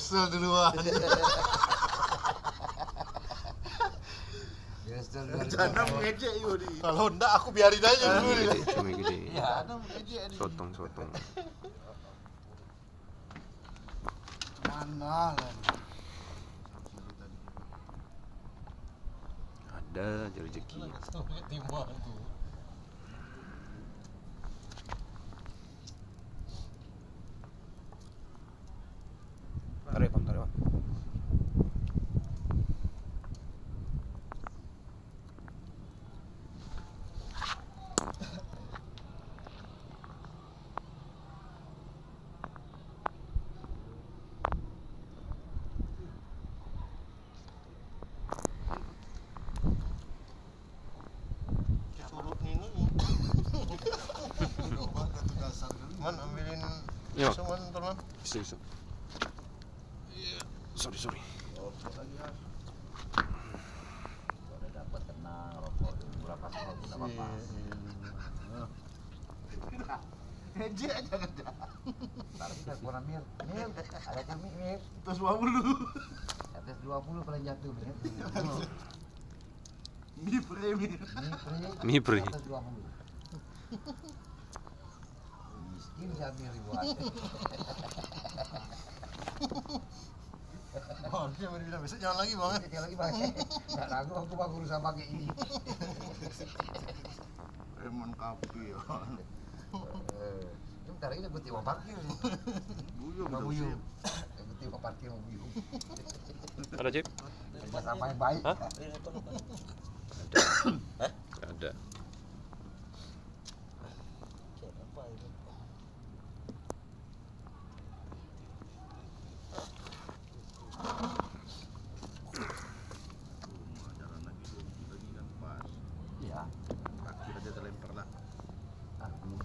Kesel duluan. Jangan mengejek Yudi. Kalau enggak aku biarin aja dulu. Cumi gede. Ya, ada mengejek nih. Sotong. Mana lah. Ada aja rezeki. Timbang tuh. Tarik bang. Surut Nino. Man ambilin Yo. suman teman. Bisa. Sorry. Udah dapat tenang rokok berapa sekali enggak apa-apa. Ngejek aja kan. Ntar kita kurang Mir, ada kami Mir. Terus 20. Atas 20 paling jatuh Mir. Ini premi. Mipri. Atas 20. Miskin si Amir buat. Oh, dia bilang besok jangan lagi bang. Sekali lagi pakai. Enggak ragu aku bang urusan pakai ini. Emang kapi ya. Bentar ini gue tiba parkir nih. Buyung. Buyung. Gue tiba parkir mau buyung. Ada Cip? Kerja sama yang baik. Hah? Ada.